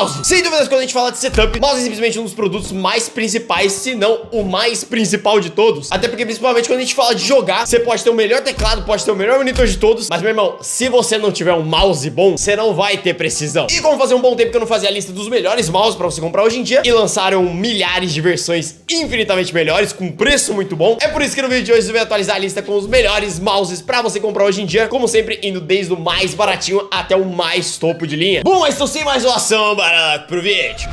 mouse. Sem dúvidas, quando a gente fala de setup, mouse é simplesmente um dos produtos mais principais, se não o mais principal de todos. Até porque, principalmente, quando a gente fala de jogar, você pode ter o melhor teclado, pode ter o melhor monitor de todos, mas, meu irmão, se você não tiver um mouse bom, você não vai ter precisão. E como fazia um bom tempo que eu não fazia a lista dos melhores mouses pra você comprar hoje em dia, e lançaram milhares de versões infinitamente melhores, com preço muito bom, é por isso que no vídeo de hoje eu vou atualizar a lista com os melhores mouses pra você comprar hoje em dia, como sempre, indo desde o mais baratinho até o mais topo de linha. Bom, mas então sem mais enrolação, bora pro vídeo.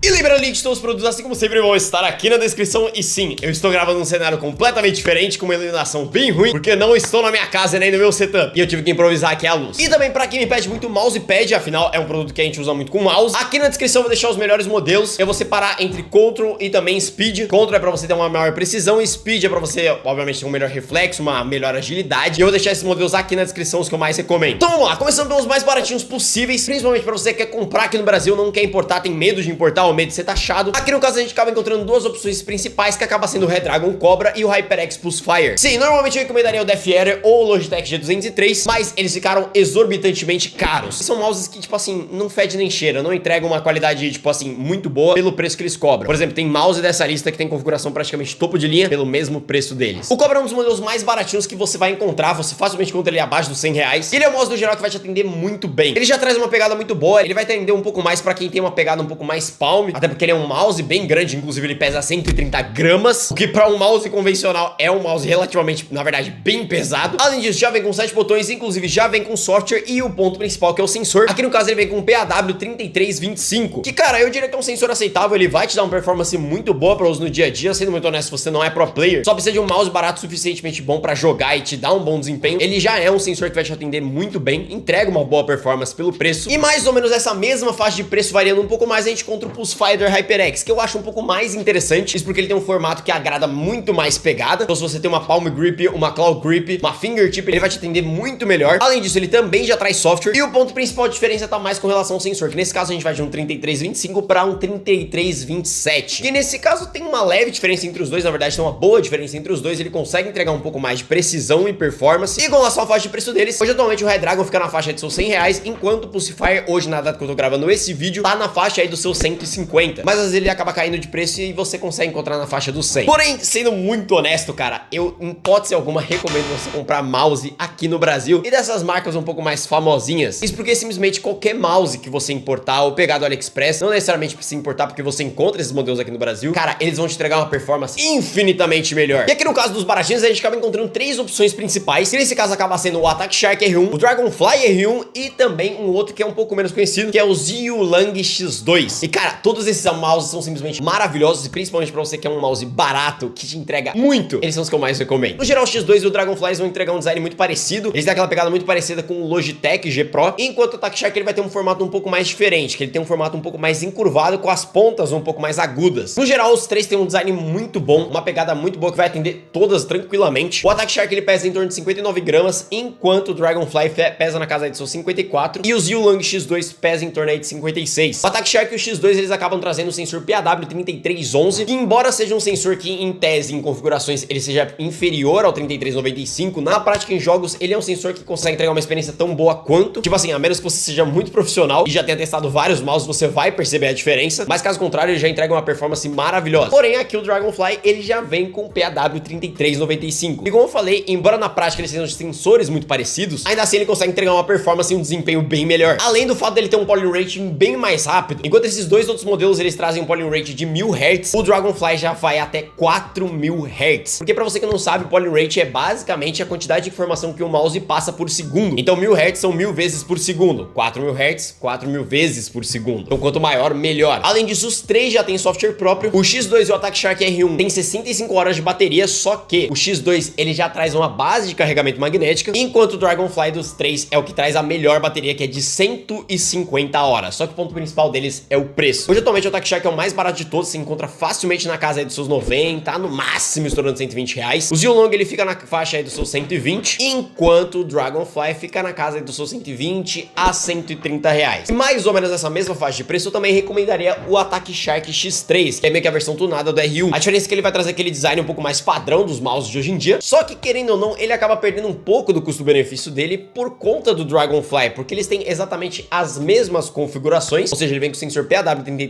E lembrando, link de todos os produtos, assim como sempre, vão estar aqui na descrição. E sim, eu estou gravando um cenário completamente diferente, com uma iluminação bem ruim, porque não estou na minha casa nem no meu setup, e eu tive que improvisar aqui a luz. E também pra quem me pede muito mousepad, afinal é um produto que a gente usa muito com mouse, aqui na descrição eu vou deixar os melhores modelos. Eu vou separar entre Control e também Speed. Control é pra você ter uma maior precisão, e Speed é pra você, obviamente, ter um melhor reflexo, uma melhor agilidade. E eu vou deixar esses modelos aqui na descrição, os que eu mais recomendo. Então vamos lá, começando pelos mais baratinhos possíveis, principalmente pra você que quer comprar aqui no Brasil, não quer importar, tem medo de importar ou medo de ser taxado. Aqui no caso a gente acaba encontrando duas opções principais, que acaba sendo o Redragon Cobra e o HyperX Pulse Fire. Sim, normalmente eu recomendaria o Death Adder ou o Logitech G203, mas eles ficaram exorbitantemente caros. São mouses que, tipo assim, não fede nem cheira, não entregam uma qualidade, tipo assim, muito boa pelo preço que eles cobram. Por exemplo, tem mouse dessa lista que tem configuração praticamente topo de linha pelo mesmo preço deles. O Cobra é um dos modelos mais baratinhos que você vai encontrar, você facilmente encontra ele abaixo dos R$100. Ele é um mouse no geral que vai te atender muito bem. Ele já traz uma pegada muito boa, ele vai atender um pouco mais pra quem tem uma pegada um pouco mais palm, até porque ele é um mouse bem grande, inclusive ele pesa 130 gramas, o que pra um mouse convencional é um mouse relativamente, na verdade, bem pesado. Além disso, já vem com 7 botões, inclusive já vem com software e o ponto principal, que é o sensor. Aqui no caso ele vem com um PAW3325, que, cara, eu diria que é um sensor aceitável, ele vai te dar uma performance muito boa pra uso no dia a dia. Sendo muito honesto, se você não é pro player, só precisa de um mouse barato suficientemente bom pra jogar e te dar um bom desempenho. Ele já é um sensor que vai te atender muito bem, entrega uma boa performance pelo preço, e mais ou menos essa mesma faixa de preço, variando um pouco mais, a gente encontra o Pulse Fire HyperX, que eu acho um pouco mais interessante, isso porque ele tem um formato que agrada muito mais pegada. Então se você tem uma palm grip, uma claw grip, uma fingertip, ele vai te atender muito melhor. Além disso, ele também já traz software, e o ponto principal de diferença tá mais com relação ao sensor, que nesse caso a gente vai de um 3325 para um 3327, que nesse caso tem uma leve diferença entre os dois, na verdade tem uma boa diferença entre os dois. Ele consegue entregar um pouco mais de precisão e performance. E com relação à faixa de preço deles, hoje atualmente o Redragon fica na faixa de seus R$100, enquanto o Pulse Fire, hoje na data que eu tô gravando esse vídeo, tá na faixa aí dos seus 150, mas às vezes ele acaba caindo de preço e você consegue encontrar na faixa dos 100. Porém, sendo muito honesto, cara, eu, em hipótese alguma, recomendo você comprar mouse aqui no Brasil e dessas marcas um pouco mais famosinhas. Isso porque simplesmente qualquer mouse que você importar ou pegar do AliExpress, não necessariamente precisa importar, porque você encontra esses modelos aqui no Brasil, cara, eles vão te entregar uma performance infinitamente melhor. E aqui no caso dos baratinhos, a gente acaba encontrando três opções principais, que nesse caso acaba sendo o Attack Shark R1, o Dragonfly R1 e também um outro que é um pouco menos conhecido, que é o Ziyulang X2. E cara, todos esses mouses são simplesmente maravilhosos, e principalmente pra você que é um mouse barato, que te entrega muito, eles são os que eu mais recomendo. No geral, o X2 e o Dragonfly vão entregar um design muito parecido, eles têm aquela pegada muito parecida com o Logitech G Pro, enquanto o Attack Shark ele vai ter um formato um pouco mais diferente, que ele tem um formato um pouco mais encurvado, com as pontas um pouco mais agudas. No geral, os três têm um design muito bom, uma pegada muito boa que vai atender todas tranquilamente. O Attack Shark ele pesa em torno de 59 gramas, enquanto o Dragonfly pesa na casa de seus 54, e o Ziyulang X2 pesa em torno aí de 56. O Attack Shark e o X2 eles acabam trazendo o sensor PAW3311, que embora seja um sensor que em tese, em configurações, ele seja inferior ao 3395, na prática em jogos ele é um sensor que consegue entregar uma experiência tão boa quanto, tipo assim, a menos que você seja muito profissional e já tenha testado vários mouses, você vai perceber a diferença, mas caso contrário ele já entrega uma performance maravilhosa. Porém aqui o Dragonfly ele já vem com PAW3395, e como eu falei, embora na prática eles sejam sensores muito parecidos, ainda assim ele consegue entregar uma performance e um desempenho bem melhor, além do fato dele ter um polling rate bem mais rápido. Enquanto esses dois outros modelos eles trazem um polling rate de 1000 Hz, o Dragonfly já vai até 4000 Hz, porque pra você que não sabe, o polling rate é basicamente a quantidade de informação que o mouse passa por segundo. Então 1000 Hz são 1000 vezes por segundo, 4000 Hz, 4000 vezes por segundo. Então quanto maior, melhor. Além disso, os três já têm software próprio. O X2 e o Attack Shark R1 tem 65 horas de bateria, só que o X2 ele já traz uma base de carregamento magnética, enquanto o Dragonfly dos três é o que traz a melhor bateria, que é de 150 horas. Só que o ponto principal deles é o preço. O Hoje atualmente o Attack Shark é o mais barato de todos, você encontra facilmente na casa aí dos seus 90, no máximo estourando 120 reais. O Zilong ele fica na faixa aí dos seus 120, enquanto o Dragonfly fica na casa aí dos seus 120 a 130 reais. E mais ou menos nessa mesma faixa de preço eu também recomendaria o Attack Shark X3, que é meio que a versão tunada do R1. A diferença é que ele vai trazer aquele design um pouco mais padrão dos mouses de hoje em dia, só que querendo ou não, ele acaba perdendo um pouco do custo-benefício dele por conta do Dragonfly, porque eles têm exatamente as mesmas configurações, ou seja, ele vem com o sensor PAW3395,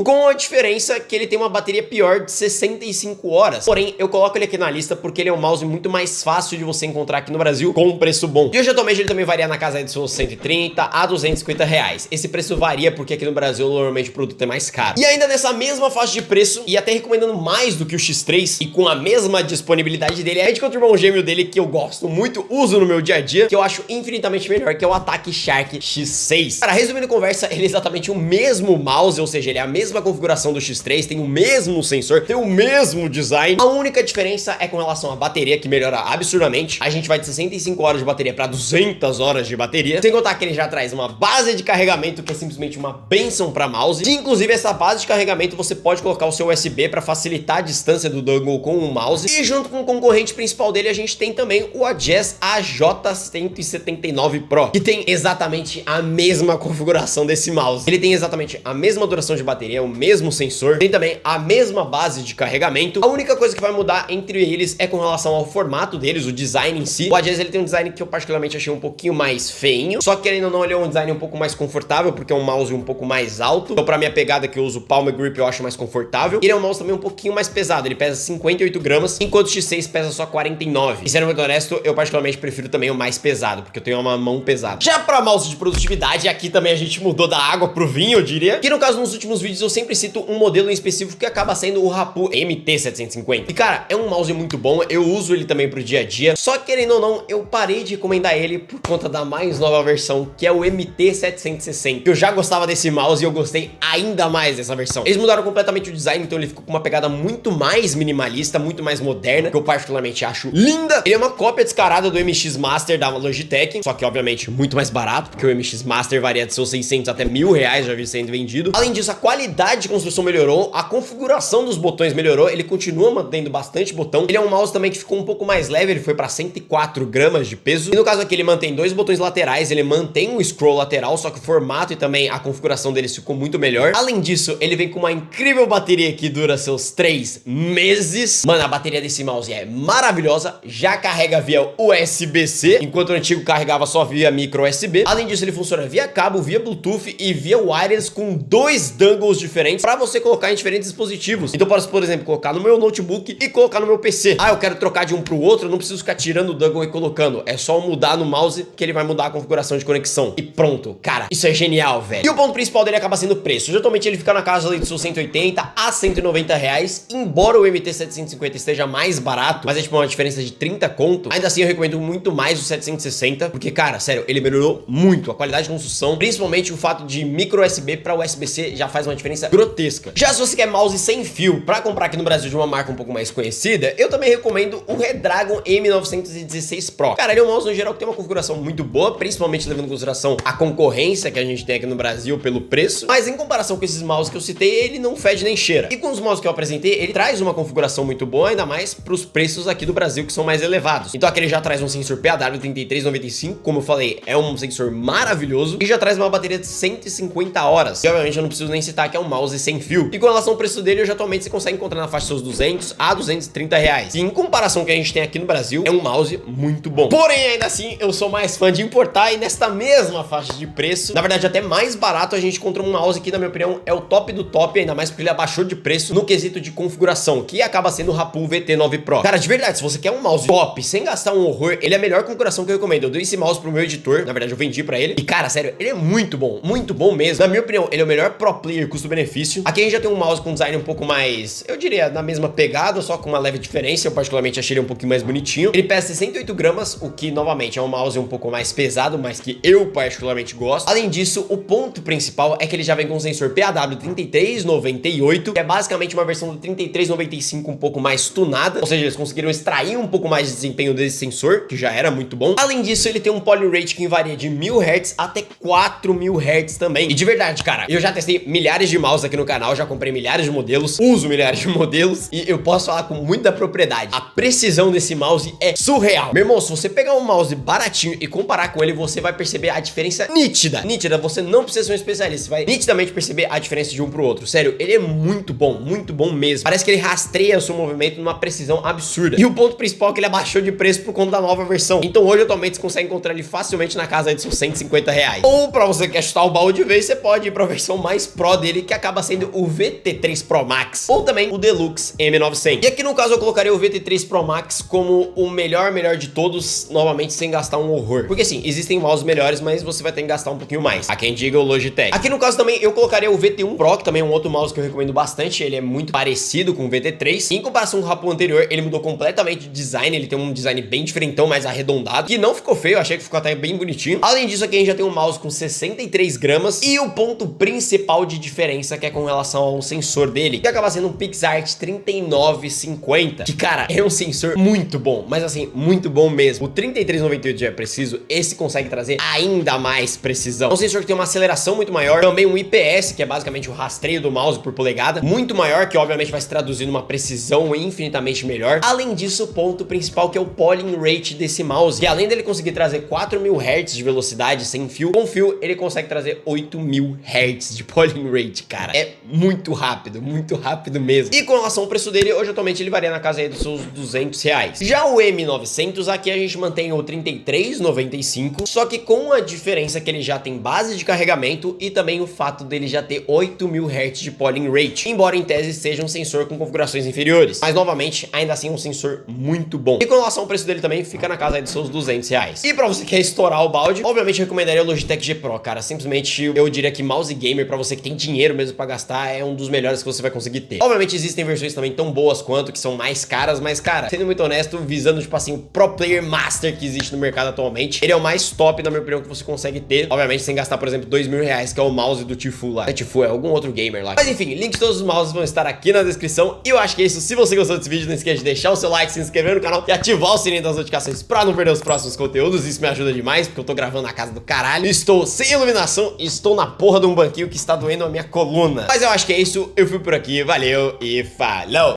com a diferença que ele tem uma bateria pior de 65 horas. Porém, eu coloco ele aqui na lista porque ele é um mouse muito mais fácil de você encontrar aqui no Brasil com um preço bom. E hoje atualmente ele também varia na casa aí dos seus 130 a 250 reais. Esse preço varia porque aqui no Brasil normalmente o produto é mais caro. E ainda nessa mesma faixa de preço, e até recomendando mais do que o X3 e com a mesma disponibilidade dele, é de contra o irmão gêmeo dele que eu gosto muito, uso no meu dia a dia, que eu acho infinitamente melhor, que é o Attack Shark X6. Cara, resumindo a conversa, ele é exatamente o mesmo mouse, ou seja, ele é a mesma configuração do X3, tem o mesmo sensor, tem o mesmo design. A única diferença é com relação à bateria, que melhora absurdamente. A gente vai de 65 horas de bateria para 200 horas de bateria, sem contar que ele já traz uma base de carregamento que é simplesmente uma bênção para mouse. E, inclusive, essa base de carregamento você pode colocar o seu USB para facilitar a distância do dongle com o mouse. E junto com o concorrente principal dele, a gente tem também o Aegis AJ179 Pro, que tem exatamente a mesma configuração desse mouse. Ele tem exatamente a mesma duração de bateria, o mesmo sensor, tem também a mesma base de carregamento. A única coisa que vai mudar entre eles é com relação ao formato deles, o design em si. O Aegis ele tem um design que eu particularmente achei um pouquinho mais feinho, só que querendo ou não, ele é um design um pouco mais confortável, porque é um mouse um pouco mais alto. Então pra minha pegada que eu uso Palm Grip, eu acho mais confortável. Ele é um mouse também um pouquinho mais pesado, ele pesa 58 gramas, enquanto o X6 pesa só 49. E sendo muito honesto, eu particularmente prefiro também o mais pesado, porque eu tenho uma mão pesada. Já pra mouse de produtividade, aqui também a gente mudou da água pro vinho, eu diria. Que no caso, nos últimos vídeos eu sempre cito um modelo em específico que acaba sendo o Rapu MT750. E cara, é um mouse muito bom, eu uso ele também pro dia a dia. Só que querendo ou não, eu parei de recomendar ele por conta da mais nova versão, que é o MT760. Eu já gostava desse mouse e eu gostei ainda mais dessa versão. Eles mudaram completamente o design, então ele ficou com uma pegada muito mais minimalista, muito mais moderna, que eu particularmente acho linda. Ele é uma cópia descarada do MX Master da Logitech, só que obviamente muito mais barato, porque o MX Master varia de seus 600 até 1000 reais, já vi sendo vendido. Além disso, a qualidade de construção melhorou, a configuração dos botões melhorou, ele continua mantendo bastante botão. Ele é um mouse também que ficou um pouco mais leve, ele foi para 104 gramas de peso. E no caso aqui ele mantém dois botões laterais, ele mantém o scroll lateral, só que o formato e também a configuração dele ficou muito melhor. Além disso, ele vem com uma incrível bateria que dura seus 3 meses. Mano, a bateria desse mouse é maravilhosa, já carrega via USB-C, enquanto o antigo carregava só via micro USB. Além disso, ele funciona via cabo, via Bluetooth e via wireless com 2 dongles diferentes para você colocar em diferentes dispositivos. Então posso, por exemplo, colocar no meu notebook e colocar no meu PC. Ah, eu quero trocar de um pro outro, eu não preciso ficar tirando o dongle e colocando. É só mudar no mouse que ele vai mudar a configuração de conexão. E pronto. Cara, isso é genial, velho. E o ponto principal dele acaba sendo o preço. Geralmente ele fica na casa ali dos seus 180 a 190 reais, embora o MT750 esteja mais barato, mas é tipo uma diferença de 30 conto. Ainda assim eu recomendo muito mais o 760, porque cara, sério, ele melhorou muito a qualidade de construção, principalmente o fato de micro USB para USB-C já faz uma diferença grotesca. Já se você quer mouse sem fio para comprar aqui no Brasil de uma marca um pouco mais conhecida, eu também recomendo o Redragon M916 Pro. Cara, ele é um mouse no geral que tem uma configuração muito boa, principalmente levando em consideração a concorrência que a gente tem aqui no Brasil pelo preço, mas em comparação com esses mouses que eu citei, ele não fede nem cheira. E com os mouses que eu apresentei, ele traz uma configuração muito boa, ainda mais para os preços aqui do Brasil que são mais elevados. Então aqui ele já traz um sensor PAW3395, como eu falei, é um sensor maravilhoso, e já traz uma bateria de 150 horas. E obviamente eu não preciso nem citar que é um mouse sem fio. E com relação ao preço dele, hoje atualmente você consegue encontrar na faixa dos 200 a 230 reais. E em comparação com o que a gente tem aqui no Brasil, é um mouse muito bom. Porém, ainda assim, eu sou mais fã de importar, e nesta mesma faixa de preço, na verdade até mais barato, a gente encontra um mouse que, na minha opinião, é o top do top, ainda mais porque ele abaixou de preço no quesito de configuração, que acaba sendo o Rapu VT9 Pro. Cara, de verdade, se você quer um mouse top, sem gastar um horror, ele é a melhor configuração que eu recomendo. Eu dei esse mouse pro meu editor, na verdade eu vendi pra ele, e cara, sério, ele é muito bom mesmo. Na minha opinião, ele é o melhor pro player custo-benefício. Aqui a gente já tem um mouse com design um pouco mais, eu diria, na mesma pegada, só com uma leve diferença. Eu particularmente achei ele um pouquinho mais bonitinho. Ele pesa 68 gramas, o que, novamente, é um mouse um pouco mais pesado, mas que eu particularmente gosto. Além disso, o ponto principal é que ele já vem com um sensor PAW3398, que é basicamente uma versão do 3395 um pouco mais tunada, ou seja, eles conseguiram extrair um pouco mais de desempenho desse sensor, que já era muito bom. Além disso, ele tem um poly rate que varia de 1000 Hz até 4000 Hz também. E de verdade, cara, eu já testei milhares de mouse aqui no canal, já comprei milhares de modelos, uso milhares de modelos e eu posso falar com muita propriedade. A precisão desse mouse é surreal. Meu irmão, se você pegar um mouse baratinho e comparar com ele, você vai perceber a diferença nítida. Nítida, você não precisa ser um especialista, você vai nitidamente perceber a diferença de um pro outro. Sério, ele é muito bom mesmo. Parece que ele rastreia o seu movimento numa precisão absurda. E o ponto principal é que ele abaixou de preço por conta da nova versão. Então hoje, atualmente, você consegue encontrar ele facilmente na casa aí de seus 150 reais. Ou pra você que quer chutar o baú de vez, você pode ir pra versão mais pro dele, que acaba sendo o VT3 Pro Max. Ou também o Deluxe M900. E aqui no caso eu colocaria o VT3 Pro Max como o melhor de todos, novamente sem gastar um horror. Porque sim, existem mouses melhores, mas você vai ter que gastar um pouquinho mais. A quem diga o Logitech. Aqui no caso também eu colocaria o VT1 Pro, que também é um outro mouse que eu recomendo bastante. Ele é muito parecido com o VT3. Em comparação com o Rapon anterior, ele mudou completamente de design. Ele tem um design bem diferentão, mais arredondado, que não ficou feio, eu achei que ficou até bem bonitinho. Além disso, aqui a gente já tem um mouse com 63 gramas. E o ponto principal de diferença, que é com relação ao sensor dele, que acaba sendo um PixArt 3950, que cara, é um sensor muito bom, mas assim, muito bom mesmo. O 3398 já é preciso, esse consegue trazer ainda mais precisão. É um sensor que tem uma aceleração muito maior, também um IPS, que é basicamente o rastreio do mouse por polegada, muito maior, que obviamente vai se traduzir numa precisão infinitamente melhor. Além disso, o ponto principal, que é o polling rate desse mouse, que além dele conseguir trazer 4000 Hz de velocidade sem fio, com fio ele consegue trazer 8000 Hz de polling rate, cara. É muito rápido mesmo. E com relação ao preço dele, hoje atualmente ele varia na casa aí dos seus 200 reais. Já o M900, aqui a gente mantém o 3395, só que com a diferença que ele já tem base de carregamento e também o fato dele já ter 8000 Hz de polling rate, embora em tese seja um sensor com configurações inferiores, mas novamente, ainda assim um sensor muito bom. E com relação ao preço dele também, fica na casa aí dos seus 200 reais. E pra você que quer estourar o balde, obviamente eu recomendaria o Logitech G Pro, cara. Simplesmente eu diria que mouse gamer, pra você que tem dinheiro mesmo pra gastar, é um dos melhores que você vai conseguir ter. Obviamente existem versões também tão boas quanto, que são mais caras, mas cara, sendo muito honesto, visando tipo assim o Pro Player Master que existe no mercado atualmente, ele é o mais top, na minha opinião, que você consegue ter, obviamente sem gastar, por exemplo, 2000 reais, que é o mouse do Tfue lá. Tfue é algum outro gamer lá. Mas enfim, links de todos os mouses vão estar aqui na descrição. E eu acho que é isso. Se você gostou desse vídeo, não esqueça de deixar o seu like, se inscrever no canal e ativar o sininho das notificações pra não perder os próximos conteúdos. Isso me ajuda demais, porque eu tô gravando na casa do caralho. Estou sem iluminação e estou na porra de um banquinho que está doendo a minha coluna. Mas eu acho que é isso. Eu fui por aqui, valeu e falou!